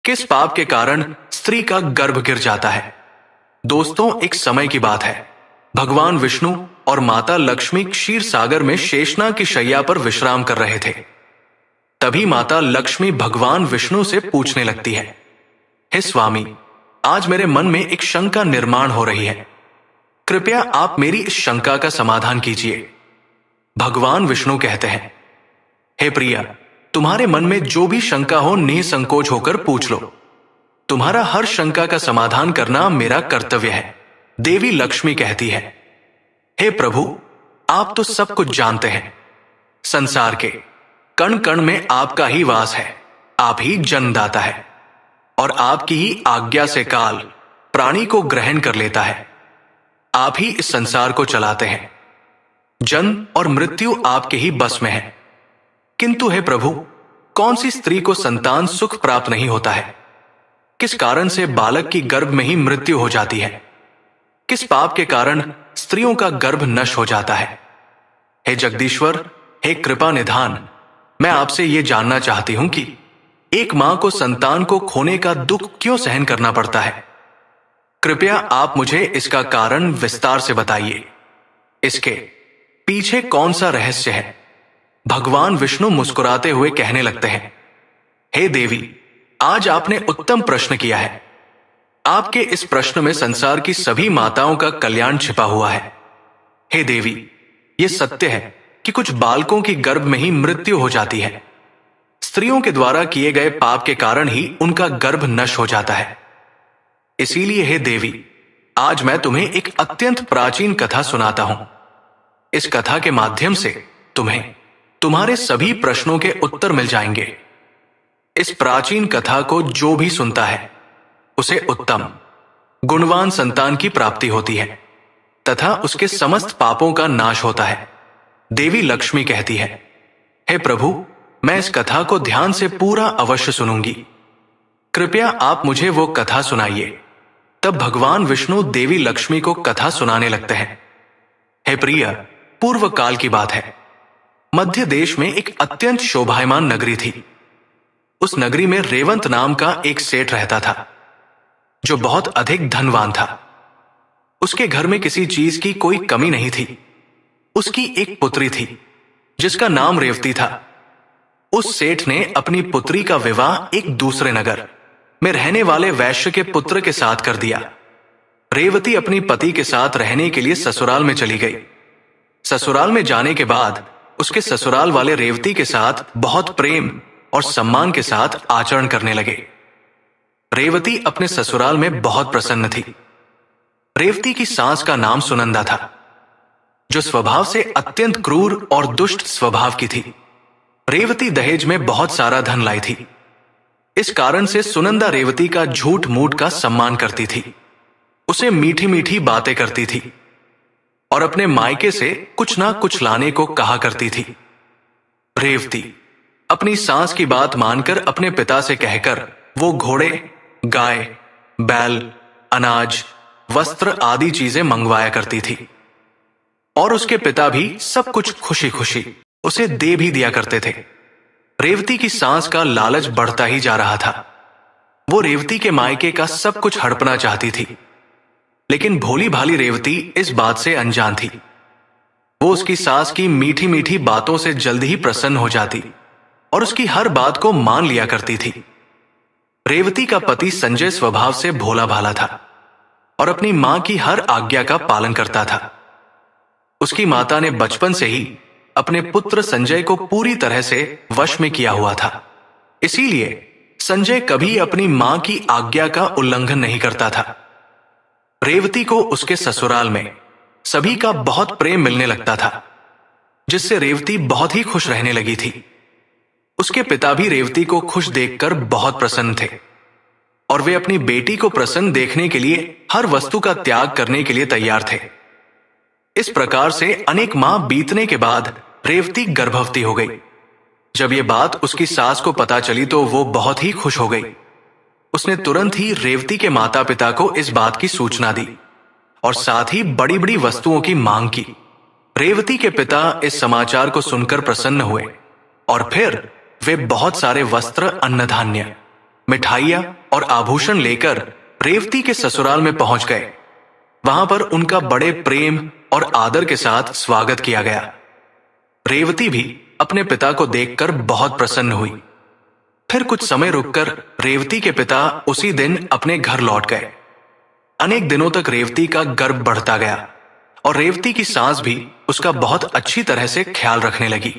किस पाप के कारण स्त्री का गर्भ गिर जाता है। दोस्तों, एक समय की बात है। भगवान विष्णु और माता लक्ष्मी क्षीर सागर में शेषनाग की शैया पर विश्राम कर रहे थे। तभी माता लक्ष्मी भगवान विष्णु से पूछने लगती है, हे स्वामी, आज मेरे मन में एक शंका निर्माण हो रही है। कृपया आप मेरी इस शंका का समाधान कीजिए। भगवान विष्णु कहते हैं, हे प्रिया, तुम्हारे मन में जो भी शंका हो निसंकोच होकर पूछ लो। तुम्हारा हर शंका का समाधान करना मेरा कर्तव्य है। देवी लक्ष्मी कहती है, हे प्रभु, आप तो सब कुछ जानते हैं। संसार के कण कण में आपका ही वास है। आप ही जन्मदाता है और आपकी ही आज्ञा से काल प्राणी को ग्रहण कर लेता है। आप ही इस संसार को चलाते हैं। जन्म और मृत्यु आपके ही बस में है। किंतु हे प्रभु, कौन सी स्त्री को संतान सुख प्राप्त नहीं होता है? किस कारण से बालक की गर्भ में ही मृत्यु हो जाती है? किस पाप के कारण स्त्रियों का गर्भ नष्ट हो जाता है? हे जगदीश्वर, हे कृपा निधान, मैं आपसे यह जानना चाहती हूं कि एक मां को संतान को खोने का दुख क्यों सहन करना पड़ता है? कृपया आप मुझे इसका कारण विस्तार से बताइए। इसके पीछे कौन सा रहस्य है? भगवान विष्णु मुस्कुराते हुए कहने लगते हैं, हे देवी, आज आपने उत्तम प्रश्न किया है। आपके इस प्रश्न में संसार की सभी माताओं का कल्याण छिपा हुआ है। हे देवी, यह सत्य है कि कुछ बालकों की गर्भ में ही मृत्यु हो जाती है। स्त्रियों के द्वारा किए गए पाप के कारण ही उनका गर्भ नष्ट हो जाता है। इसीलिए हे देवी, आज मैं तुम्हें एक अत्यंत प्राचीन कथा सुनाता हूं। इस कथा के माध्यम से तुम्हें तुम्हारे सभी प्रश्नों के उत्तर मिल जाएंगे। इस प्राचीन कथा को जो भी सुनता है उसे उत्तम गुणवान संतान की प्राप्ति होती है तथा उसके समस्त पापों का नाश होता है। देवी लक्ष्मी कहती है, हे प्रभु, मैं इस कथा को ध्यान से पूरा अवश्य सुनूंगी। कृपया आप मुझे वो कथा सुनाइए। तब भगवान विष्णु देवी लक्ष्मी को कथा सुनाने लगते हैं। हे प्रिय, पूर्व काल की बात है। मध्य देश में एक अत्यंत शोभायमान नगरी थी। उस नगरी में रेवंत नाम का एक सेठ रहता था, जो बहुत अधिक धनवान था। उसके घर में किसी चीज की कोई कमी नहीं थी। उसकी एक पुत्री थी जिसका नाम रेवती था। उस सेठ ने अपनी पुत्री का विवाह एक दूसरे नगर में रहने वाले वैश्य के पुत्र के साथ कर दिया। रेवती अपनी पति के साथ रहने के लिए ससुराल में चली गई। ससुराल में जाने के बाद उसके ससुराल वाले रेवती के साथ बहुत प्रेम और सम्मान के साथ आचरण करने लगे। रेवती अपने ससुराल में बहुत प्रसन्न थी। रेवती की सास का नाम सुनंदा था, जो स्वभाव से अत्यंत क्रूर और दुष्ट स्वभाव की थी। रेवती दहेज में बहुत सारा धन लाई थी। इस कारण से सुनंदा रेवती का झूठ मूठ का सम्मान करती थी, उसे मीठी मीठी बातें करती थी और अपने मायके से कुछ ना कुछ लाने को कहा करती थी। रेवती अपनी सास की बात मानकर अपने पिता से कहकर वो घोड़े, गाय, बैल, अनाज, वस्त्र आदि चीजें मंगवाया करती थी और उसके पिता भी सब कुछ खुशी खुशी उसे दे भी दिया करते थे। रेवती की सास का लालच बढ़ता ही जा रहा था। वो रेवती के मायके का सब कुछ हड़पना चाहती थी, लेकिन भोली भाली रेवती इस बात से अनजान थी। वो उसकी सास की मीठी मीठी बातों से जल्द ही प्रसन्न हो जाती और उसकी हर बात को मान लिया करती थी। रेवती का पति संजय स्वभाव से भोला भाला था और अपनी मां की हर आज्ञा का पालन करता था। उसकी माता ने बचपन से ही अपने पुत्र संजय को पूरी तरह से वश में किया हुआ था। इसीलिए संजय कभी अपनी मां की आज्ञा का उल्लंघन नहीं करता था। रेवती को उसके ससुराल में सभी का बहुत प्रेम मिलने लगता था, जिससे रेवती बहुत ही खुश रहने लगी थी। उसके पिता भी रेवती को खुश देखकर बहुत प्रसन्न थे और वे अपनी बेटी को प्रसन्न देखने के लिए हर वस्तु का त्याग करने के लिए तैयार थे। इस प्रकार से अनेक माह बीतने के बाद रेवती गर्भवती हो गई। जब यह बात उसकी सास को पता चली तो वो बहुत ही खुश हो गई। उसने तुरंत ही रेवती के माता पिता को इस बात की सूचना दी और साथ ही बड़ी बड़ी वस्तुओं की मांग की। रेवती के पिता इस समाचार को सुनकर प्रसन्न हुए और फिर वे बहुत सारे वस्त्र, अन्न धान्य, मिठाइयां और आभूषण लेकर रेवती के ससुराल में पहुंच गए। वहां पर उनका बड़े प्रेम और आदर के साथ स्वागत किया गया। रेवती भी अपने पिता को देखकर बहुत प्रसन्न हुई। फिर कुछ समय रुककर रेवती के पिता उसी दिन अपने घर लौट गए। अनेक दिनों तक रेवती का गर्भ बढ़ता गया और रेवती की सास भी उसका बहुत अच्छी तरह से ख्याल रखने लगी।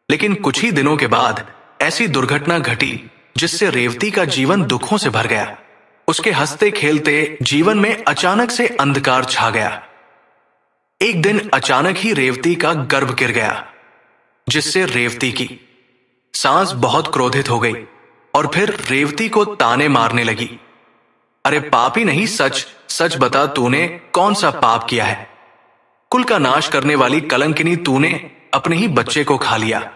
लेकिन कुछ ही दिनों के बाद ऐसी दुर्घटना घटी जिससे रेवती का जीवन दुखों से भर गया। उसके हंसते खेलते जीवन में अचानक से अंधकार छा गया। एक दिन अचानक ही रेवती का गर्भ गिर गया, जिससे रेवती की सास बहुत क्रोधित हो गई और फिर रेवती को ताने मारने लगी। अरे पापी नहीं, सच सच बता, तूने कौन सा पाप किया है? कुल का नाश करने वाली कलंकिनी, तूने अपने ही बच्चे को खा लिया।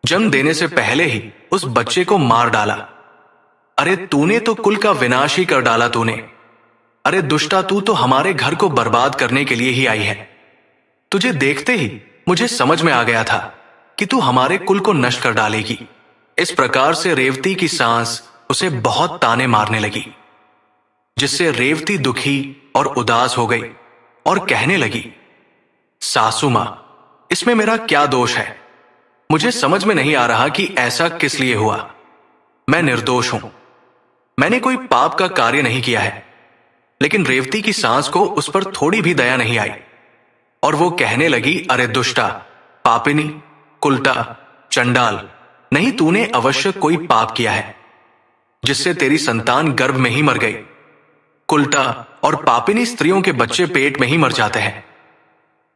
जन्म देने से पहले ही उस बच्चे को मार डाला। अरे तूने तो कुल का विनाश ही कर डाला तूने। अरे दुष्टा, तू तो हमारे घर को बर्बाद करने के लिए ही आई है। तुझे देखते ही मुझे समझ में आ गया था कि तू हमारे कुल को नष्ट कर डालेगी। इस प्रकार से रेवती की सास उसे बहुत ताने मारने लगी, जिससे रेवती दुखी और उदास हो गई और कहने लगी, सासू मां, इसमें मेरा क्या दोष है? मुझे समझ में नहीं आ रहा कि ऐसा किस लिए हुआ। मैं निर्दोष हूं, मैंने कोई पाप का कार्य नहीं किया है। लेकिन रेवती की सास को उस पर थोड़ी भी दया नहीं आई और वो कहने लगी, अरे दुष्टा, पापिनी, कुलटा, चंडाल, नहीं, तूने अवश्य कोई पाप किया है जिससे तेरी संतान गर्भ में ही मर गई। कुलटा और पापिनी स्त्रियों के बच्चे पेट में ही मर जाते हैं।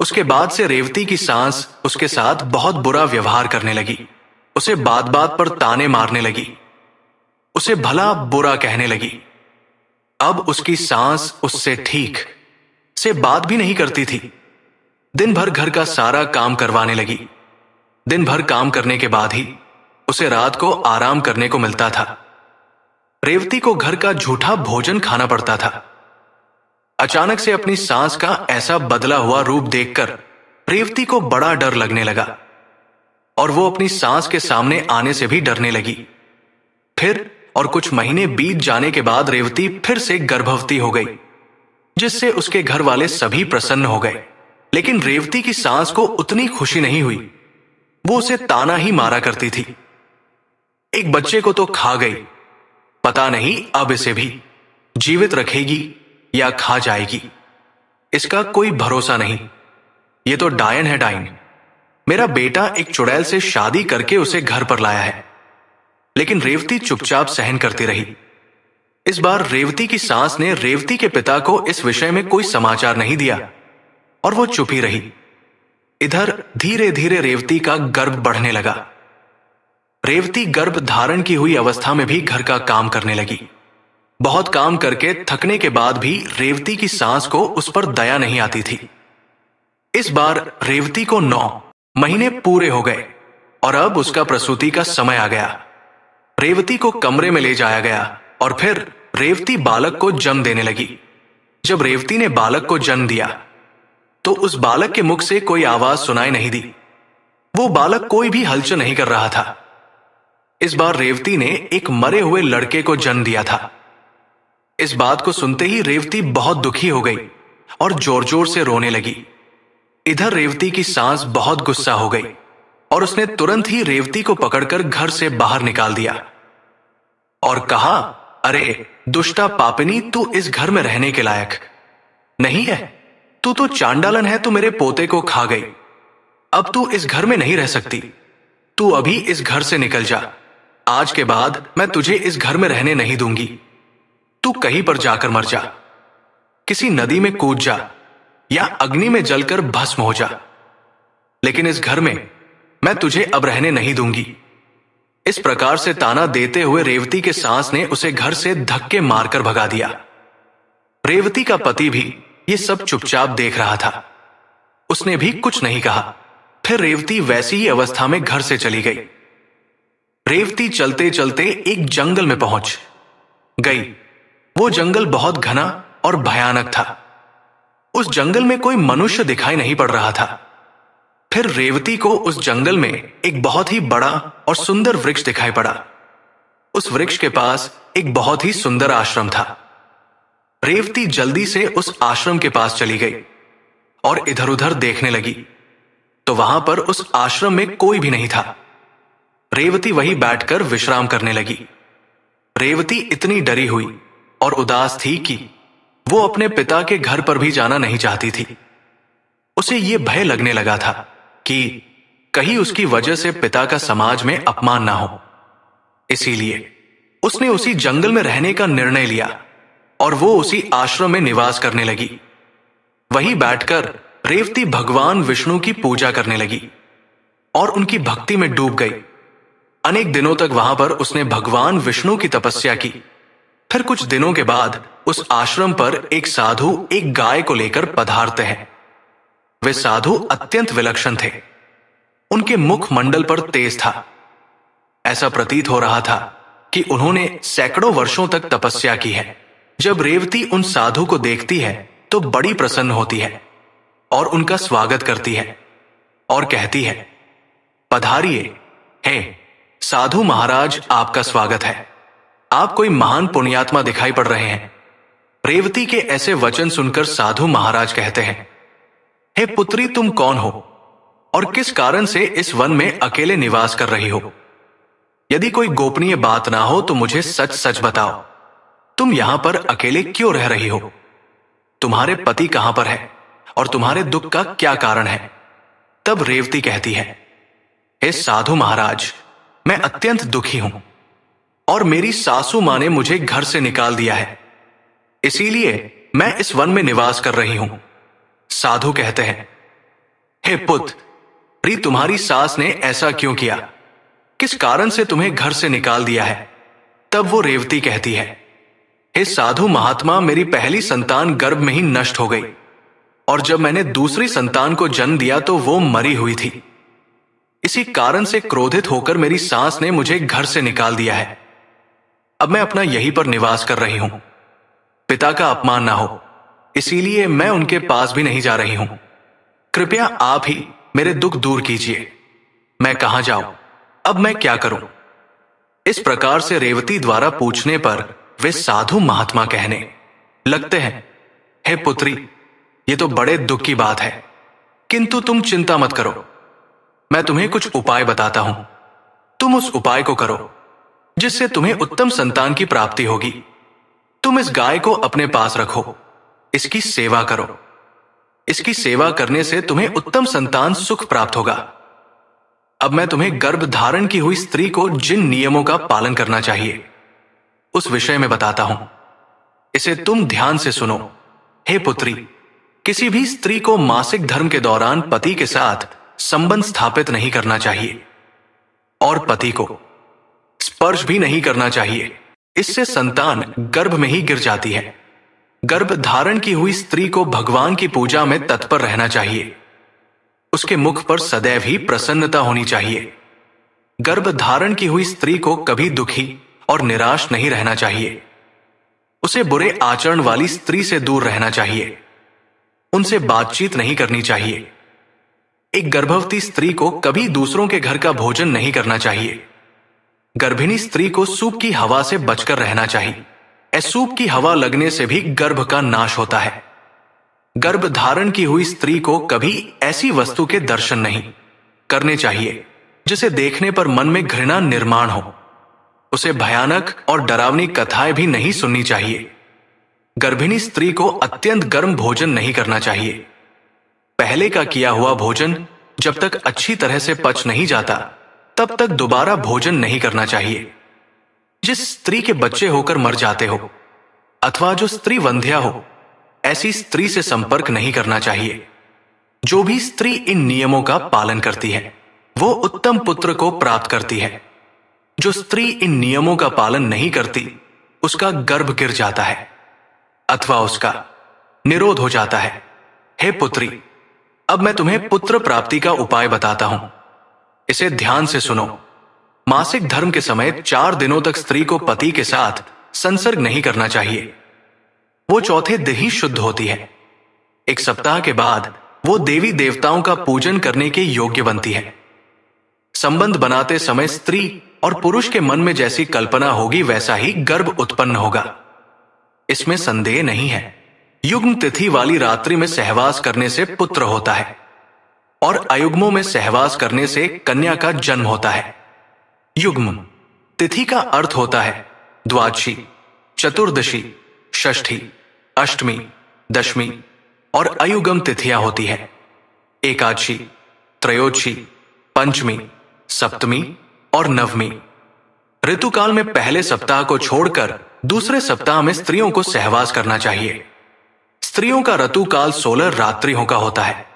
उसके बाद से रेवती की सास उसके साथ बहुत बुरा व्यवहार करने लगी। उसे बात बात पर ताने मारने लगी, उसे भला बुरा कहने लगी। अब उसकी सास उससे ठीक से बात भी नहीं करती थी। दिन भर घर का सारा काम करवाने लगी। दिन भर काम करने के बाद ही उसे रात को आराम करने को मिलता था। रेवती को घर का झूठा भोजन खाना पड़ता था। अचानक से अपनी सास का ऐसा बदला हुआ रूप देखकर रेवती को बड़ा डर लगने लगा और वो अपनी सास के सामने आने से भी डरने लगी। फिर और कुछ महीने बीत जाने के बाद रेवती फिर से गर्भवती हो गई, जिससे उसके घर वाले सभी प्रसन्न हो गए। लेकिन रेवती की सास को उतनी खुशी नहीं हुई। वो उसे ताना ही मारा करती थी। एक बच्चे को तो खा गई, पता नहीं अब इसे भी जीवित रखेगी या खा जाएगी। इसका कोई भरोसा नहीं। ये तो डायन है, डायन। मेरा बेटा एक चुड़ैल से शादी करके उसे घर पर लाया है। लेकिन रेवती चुपचाप सहन करती रही। इस बार रेवती की सास ने रेवती के पिता को इस विषय में कोई समाचार नहीं दिया और वो चुप ही रही। इधर धीरे धीरे रेवती का गर्भ बढ़ने लगा। रेवती गर्भ धारण की हुई अवस्था में भी घर का काम करने लगी। बहुत काम करके थकने के बाद भी रेवती की सास को उस पर दया नहीं आती थी। इस बार रेवती को 9 महीने पूरे हो गए और अब उसका प्रसूति का समय आ गया। रेवती को कमरे में ले जाया गया और फिर रेवती बालक को जन्म देने लगी। जब रेवती ने बालक को जन्म दिया तो उस बालक के मुख से कोई आवाज सुनाई नहीं दी। वो बालक कोई भी हलचल नहीं कर रहा था। इस बार रेवती ने एक मरे हुए लड़के को जन्म दिया था। इस बात को सुनते ही रेवती बहुत दुखी हो गई और जोर जोर से रोने लगी। इधर रेवती की सास बहुत गुस्सा हो गई और उसने तुरंत ही रेवती को पकड़कर घर से बाहर निकाल दिया और कहा, अरे दुष्टा पापिनी, तू इस घर में रहने के लायक नहीं है। तू तो चांडालन है, तू मेरे पोते को खा गई। अब तू इस घर में नहीं रह सकती। तू अभी इस घर से निकल जा। आज के बाद मैं तुझे इस घर में रहने नहीं दूंगी। तू कहीं पर जाकर मर जा, किसी नदी में कूद जा या अग्नि में जलकर भस्म हो जा, लेकिन इस घर में मैं तुझे अब रहने नहीं दूंगी। इस प्रकार से ताना देते हुए रेवती के सास ने उसे घर से धक्के मारकर भगा दिया। रेवती का पति भी ये सब चुपचाप देख रहा था। उसने भी कुछ नहीं कहा। फिर रेवती वैसी ही अवस्था में घर से चली गई। रेवती चलते चलते एक जंगल में पहुंच गई। वो जंगल बहुत घना और भयानक था। उस जंगल में कोई मनुष्य दिखाई नहीं पड़ रहा था। फिर रेवती को उस जंगल में एक बहुत ही बड़ा और सुंदर वृक्ष दिखाई पड़ा। उस वृक्ष के पास एक बहुत ही सुंदर आश्रम था। रेवती जल्दी से उस आश्रम के पास चली गई और इधर उधर देखने लगी, तो वहां पर उस आश्रम में कोई भी नहीं था। रेवती वहीं बैठकर विश्राम करने लगी। रेवती इतनी डरी हुई और उदास थी कि वो अपने पिता के घर पर भी जाना नहीं चाहती थी। उसे ये भय लगने लगा था कि कहीं उसकी वजह से पिता का समाज में अपमान ना हो। इसीलिए उसने उसी जंगल में रहने का निर्णय लिया और वो उसी आश्रम में निवास करने लगी। वहीं बैठकर रेवती भगवान विष्णु की पूजा करने लगी और उनकी भक्ति में डूब गई। अनेक दिनों तक वहां पर उसने भगवान विष्णु की तपस्या की। फिर कुछ दिनों के बाद उस आश्रम पर एक साधु एक गाय को लेकर पधारते हैं। वे साधु अत्यंत विलक्षण थे। उनके मुख मंडल पर तेज था। ऐसा प्रतीत हो रहा था कि उन्होंने सैकड़ों वर्षों तक तपस्या की है। जब रेवती उन साधु को देखती है तो बड़ी प्रसन्न होती है और उनका स्वागत करती है और कहती है, पधारिए, हे साधु महाराज, आपका स्वागत है। आप कोई महान पुण्यात्मा दिखाई पड़ रहे हैं। रेवती के ऐसे वचन सुनकर साधु महाराज कहते हैं, हे पुत्री, तुम कौन हो और किस कारण से इस वन में अकेले निवास कर रही हो? यदि कोई गोपनीय बात ना हो तो मुझे सच सच बताओ, तुम यहां पर अकेले क्यों रह रही हो? तुम्हारे पति कहां पर है और तुम्हारे दुख का क्या कारण है? तब रेवती कहती है, हे साधु महाराज, मैं अत्यंत दुखी हूं और मेरी सासू मां ने मुझे घर से निकाल दिया है, इसीलिए मैं इस वन में निवास कर रही हूं। साधु कहते हैं, हे पुत्र, तुम्हारी सास ने ऐसा क्यों किया? किस कारण से तुम्हें घर से निकाल दिया है? तब वो रेवती कहती है, हे साधु महात्मा, मेरी पहली संतान गर्भ में ही नष्ट हो गई और जब मैंने दूसरी संतान को जन्म दिया तो वो मरी हुई थी। इसी कारण से क्रोधित होकर मेरी सास ने मुझे घर से निकाल दिया है। अब मैं अपना यहीं पर निवास कर रही हूं। पिता का अपमान ना हो, इसीलिए मैं उनके पास भी नहीं जा रही हूं। कृपया आप ही मेरे दुख दूर कीजिए। मैं कहां जाऊं? अब मैं क्या करूं? इस प्रकार से रेवती द्वारा पूछने पर वे साधु महात्मा कहने लगते हैं, हे पुत्री, ये तो बड़े दुख की बात है, किंतु तुम चिंता मत करो। मैं तुम्हें कुछ उपाय बताता हूं। तुम उस उपाय को करो जिससे तुम्हें उत्तम संतान की प्राप्ति होगी। तुम इस गाय को अपने पास रखो, इसकी सेवा करो। इसकी सेवा करने से तुम्हें उत्तम संतान सुख प्राप्त होगा। अब मैं तुम्हें गर्भ धारण की हुई स्त्री को जिन नियमों का पालन करना चाहिए उस विषय में बताता हूं। इसे तुम ध्यान से सुनो। हे पुत्री, किसी भी स्त्री को मासिक धर्म के दौरान पति के साथ संबंध स्थापित नहीं करना चाहिए और पति को स्पर्श भी नहीं करना चाहिए। इससे संतान गर्भ में ही गिर जाती है। गर्भ धारण की हुई स्त्री को भगवान की पूजा में तत्पर रहना चाहिए। उसके मुख पर सदैव ही प्रसन्नता होनी चाहिए। गर्भ धारण की हुई स्त्री को कभी दुखी और निराश नहीं रहना चाहिए। उसे बुरे आचरण वाली स्त्री से दूर रहना चाहिए। उनसे बातचीत नहीं करनी चाहिए। एक गर्भवती स्त्री को कभी दूसरों के घर का भोजन नहीं करना चाहिए। गर्भिणी स्त्री को सूप की हवा से बचकर रहना चाहिए। सूप की हवा लगने से भी गर्भ का नाश होता है। गर्भ धारण की हुई स्त्री को कभी ऐसी वस्तु के दर्शन नहीं करने चाहिए जिसे देखने पर मन में घृणा निर्माण हो। उसे भयानक और डरावनी कथाएं भी नहीं सुननी चाहिए। गर्भिणी स्त्री को अत्यंत गर्म भोजन नहीं करना चाहिए। पहले का किया हुआ भोजन जब तक अच्छी तरह से पच नहीं जाता तब तक दोबारा भोजन नहीं करना चाहिए। जिस स्त्री के बच्चे होकर मर जाते हो अथवा जो स्त्री वंध्या हो, ऐसी स्त्री से संपर्क नहीं करना चाहिए। जो भी स्त्री इन नियमों का पालन करती है वो उत्तम पुत्र को प्राप्त करती है। जो स्त्री इन नियमों का पालन नहीं करती उसका गर्भ गिर जाता है अथवा उसका निरोध हो जाता है। हे पुत्री, अब मैं तुम्हें पुत्र प्राप्ति का उपाय बताता हूं। इसे ध्यान से सुनो। मासिक धर्म के समय 4 दिनों तक स्त्री को पति के साथ संसर्ग नहीं करना चाहिए। वो चौथे दिन ही शुद्ध होती है। 1 सप्ताह के बाद वो देवी देवताओं का पूजन करने के योग्य बनती है। संबंध बनाते समय स्त्री और पुरुष के मन में जैसी कल्पना होगी वैसा ही गर्भ उत्पन्न होगा, इसमें संदेह नहीं है। युग्म तिथि वाली रात्रि में सहवास करने से पुत्र होता है और अयुग्मों में सहवास करने से कन्या का जन्म होता है। युग्म तिथि का अर्थ होता है द्वादशी, चतुर्दशी, षष्ठी, अष्टमी, दशमी और अयुगम तिथियां होती है। एकादशी, त्रयोदशी, पंचमी, सप्तमी और नवमी। ऋतुकाल में पहले सप्ताह को छोड़कर दूसरे सप्ताह में स्त्रियों को सहवास करना चाहिए। स्त्रियों का ऋतुकाल 16 रात्रियों का होता है।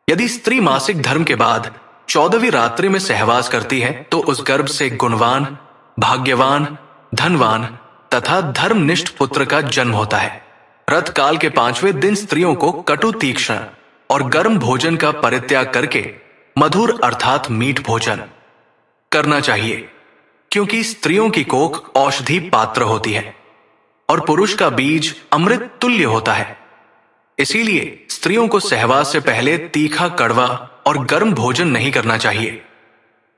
यदि स्त्री मासिक धर्म के बाद 14वीं रात्रि में सहवास करती है तो उस गर्भ से गुणवान, भाग्यवान, धनवान तथा धर्मनिष्ठ पुत्र का जन्म होता है। रतकाल के 5वें दिन स्त्रियों को कटु, तीक्ष्ण और गर्म भोजन का परित्याग करके मधुर अर्थात मीठ भोजन करना चाहिए, क्योंकि स्त्रियों की कोख औषधि पात्र होती है और पुरुष का बीज अमृत तुल्य होता है। इसीलिए स्त्रियों को सहवास से पहले तीखा, कड़वा और गर्म भोजन नहीं करना चाहिए।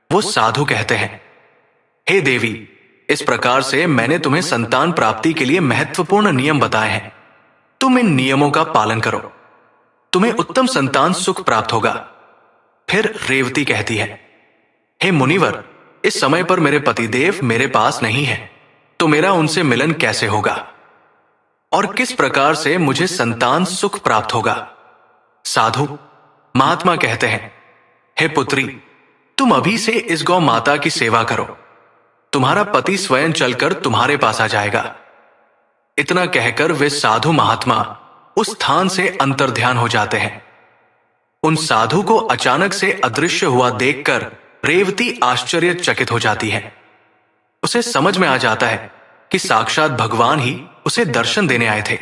वो साधु कहते हैं, हे देवी, इस प्रकार से मैंने तुम्हें संतान प्राप्ति के लिए महत्वपूर्ण नियम बताए हैं। तुम इन नियमों का पालन करो, तुम्हें उत्तम संतान सुख प्राप्त होगा। फिर रेवती कहती है, हे मुनिवर, इस समय पर मेरे पतिदेव मेरे पास नहीं है, तो मेरा उनसे मिलन कैसे होगा और किस प्रकार से मुझे संतान सुख प्राप्त होगा? साधु महात्मा कहते हैं, हे पुत्री, तुम अभी से इस गौ माता की सेवा करो, तुम्हारा पति स्वयं चलकर तुम्हारे पास आ जाएगा। इतना कहकर वे साधु महात्मा उस स्थान से अंतर्ध्यान हो जाते हैं। उन साधु को अचानक से अदृश्य हुआ देखकर रेवती आश्चर्यचकित हो जाती है। उसे समझ में आ जाता है कि साक्षात भगवान ही उसे दर्शन देने आए थे।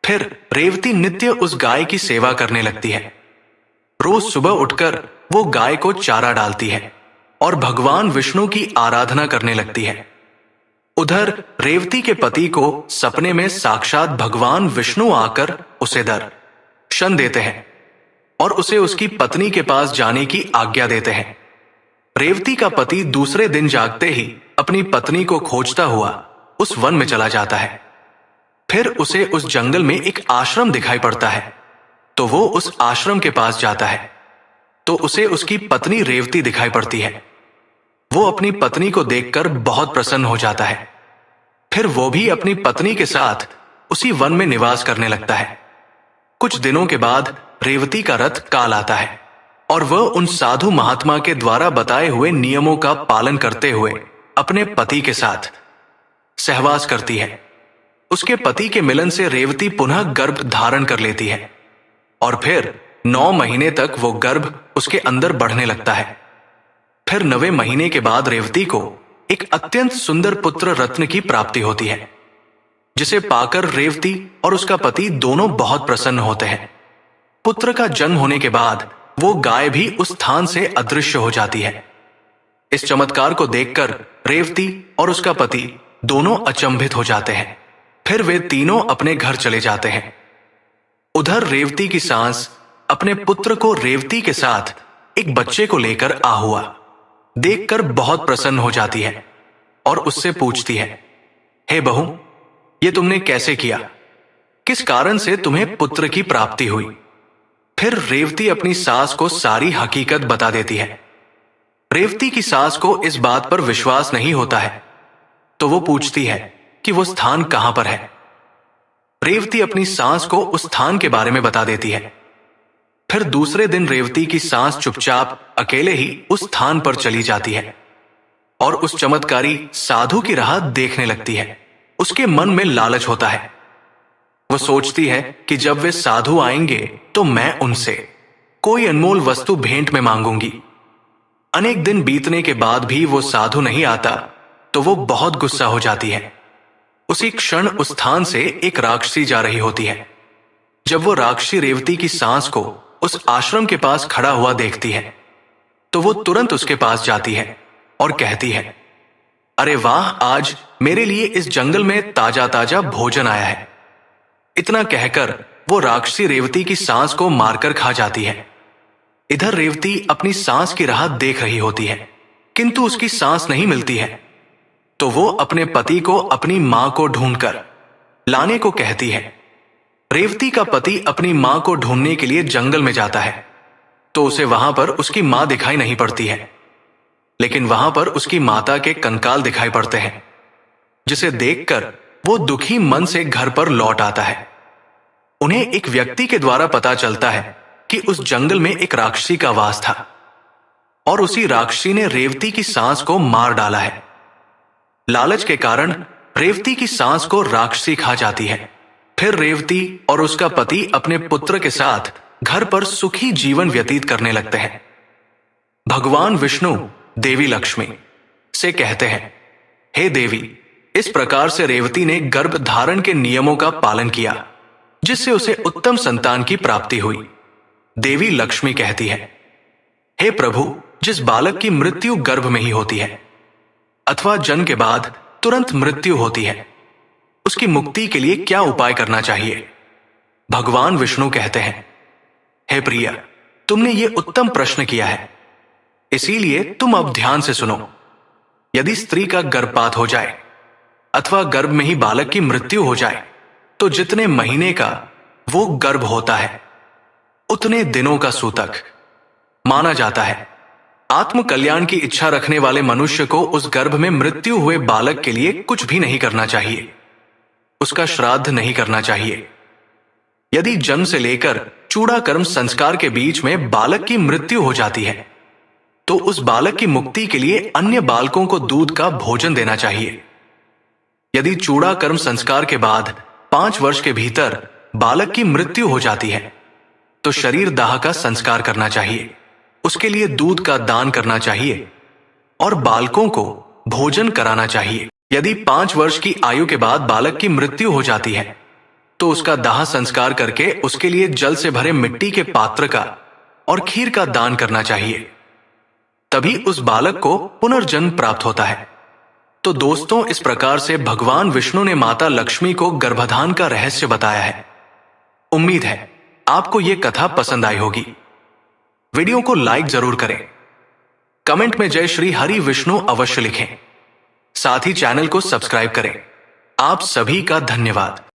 फिर रेवती नित्य उस गाय की सेवा करने लगती है। रोज सुबह उठकर वो गाय को चारा डालती है और भगवान विष्णु की आराधना करने लगती है। उधर रेवती के पति को सपने में साक्षात भगवान विष्णु आकर उसे दर्शन देते हैं और उसे उसकी पत्नी के पास जाने की आज्ञा देते हैं। रेवती का पति दूसरे दिन जागते ही अपनी पत्नी को खोजता हुआ उस वन में चला जाता है। फिर उसे उस जंगल में एक आश्रम दिखाई पड़ता है, तो वो उस आश्रम के पास जाता है तो उसे उसकी पत्नी रेवती दिखाई पड़ती है। वो अपनी पत्नी को देखकर बहुत प्रसन्न हो जाता है। फिर वो भी अपनी पत्नी के साथ उसी वन में निवास करने लगता है। कुछ दिनों के बाद रेवती का रथ काल आता है और वह उन साधु महात्मा के द्वारा बताए हुए नियमों का पालन करते हुए अपने पति के साथ सहवास करती है। उसके पति के मिलन से रेवती पुनः गर्भ धारण कर लेती है और फिर 9 महीने तक वो गर्भ उसके अंदर बढ़ने लगता है। फिर 9वें महीने के बाद रेवती को एक अत्यंत सुंदर पुत्र रत्न की प्राप्ति होती है, जिसे पाकर रेवती और उसका पति दोनों बहुत प्रसन्न होते हैं। पुत्र का जन्म होने के बाद वो गाय भी उस स्थान से अदृश्य हो जाती है। इस चमत्कार को देखकर रेवती और उसका पति दोनों अचंभित हो जाते हैं। फिर वे तीनों अपने घर चले जाते हैं। उधर रेवती की सास अपने पुत्र को रेवती के साथ एक बच्चे को लेकर आ हुआ देखकर बहुत प्रसन्न हो जाती है और उससे पूछती है, हे बहू, ये तुमने कैसे किया? किस कारण से तुम्हें पुत्र की प्राप्ति हुई? फिर रेवती अपनी सास को सारी हकीकत बता देती है। रेवती की सास को इस बात पर विश्वास नहीं होता है, तो वो पूछती है कि वो स्थान कहां पर है। रेवती अपनी सास को उस स्थान के बारे में बता देती है। फिर दूसरे दिन रेवती की सास चुपचाप अकेले ही उस स्थान पर चली जाती है और उस चमत्कारी साधु की राह देखने लगती है। उसके मन में लालच होता है। वो सोचती है कि जब वे साधु आएंगे तो मैं उनसे कोई अनमोल वस्तु भेंट में मांगूंगी। अनेक दिन बीतने के बाद भी वो साधु नहीं आता तो वो बहुत गुस्सा हो जाती है। उसी क्षण उस स्थान से एक राक्षसी जा रही होती है। जब वो राक्षसी रेवती की सास को उस आश्रम के पास खड़ा हुआ देखती है तो वो तुरंत उसके पास जाती है और कहती है, अरे वाह, आज मेरे लिए इस जंगल में ताजा ताजा भोजन आया है। इतना कहकर वो राक्षसी रेवती की सांस को मारकर खा जाती है। इधर रेवती अपनी सांस की राह देख रही होती है। किंतु उसकी सांस नहीं मिलती है, तो वो अपने पति को अपनी मां को ढूंढकर लाने को कहती है। रेवती का पति अपनी मां को ढूंढने के लिए जंगल में जाता है, तो उसे वहां पर उसकी मां दिखाई नहीं पड़ती है, लेकिन वहां पर उसकी माता के कंकाल दिखाई पड़ते हैं, जिसे देखकर वो दुखी मन से घर पर लौट आता है। उन्हें एक व्यक्ति के द्वारा पता चलता है कि उस जंगल में एक राक्षसी का वास था और उसी राक्षसी ने रेवती की सांस को मार डाला है। लालच के कारण रेवती की सांस को राक्षसी खा जाती है। फिर रेवती और उसका पति अपने पुत्र के साथ घर पर सुखी जीवन व्यतीत करने लगते हैं। भगवान विष्णु देवी लक्ष्मी से कहते हैं, हे देवी, इस प्रकार से रेवती ने गर्भ धारण के नियमों का पालन किया, जिससे उसे उत्तम संतान की प्राप्ति हुई। देवी लक्ष्मी कहती है, हे प्रभु, जिस बालक की मृत्यु गर्भ में ही होती है अथवा जन्म के बाद तुरंत मृत्यु होती है, उसकी मुक्ति के लिए क्या उपाय करना चाहिए? भगवान विष्णु कहते हैं, हे प्रिया, तुमने ये उत्तम प्रश्न किया है, इसीलिए तुम अब ध्यान से सुनो। यदि स्त्री का गर्भपात हो जाए अथवा गर्भ में ही बालक की मृत्यु हो जाए, तो जितने महीने का वो गर्भ होता है उतने दिनों का सूतक माना जाता है। आत्म कल्याण की इच्छा रखने वाले मनुष्य को उस गर्भ में मृत्यु हुए बालक के लिए कुछ भी नहीं करना चाहिए, उसका श्राद्ध नहीं करना चाहिए। यदि जन्म से लेकर चूड़ाकर्म संस्कार के बीच में बालक की मृत्यु हो जाती है, तो उस बालक की मुक्ति के लिए अन्य बालकों को दूध का भोजन देना चाहिए। यदि चूड़ाकर्म संस्कार के बाद 5 वर्ष के भीतर बालक की मृत्यु हो जाती है, तो शरीर दाह का संस्कार करना चाहिए, उसके लिए दूध का दान करना चाहिए और बालकों को भोजन कराना चाहिए। यदि 5 वर्ष की आयु के बाद बालक की मृत्यु हो जाती है, तो उसका दाह संस्कार करके उसके लिए जल से भरे मिट्टी के पात्र का और खीर का दान करना चाहिए, तभी उस बालक को पुनर्जन्म प्राप्त होता है। तो दोस्तों, इस प्रकार से भगवान विष्णु ने माता लक्ष्मी को गर्भाधान का रहस्य बताया है। उम्मीद है आपको यह कथा पसंद आई होगी। वीडियो को लाइक जरूर करें, कमेंट में जय श्री हरि विष्णु अवश्य लिखें, साथ ही चैनल को सब्सक्राइब करें। आप सभी का धन्यवाद।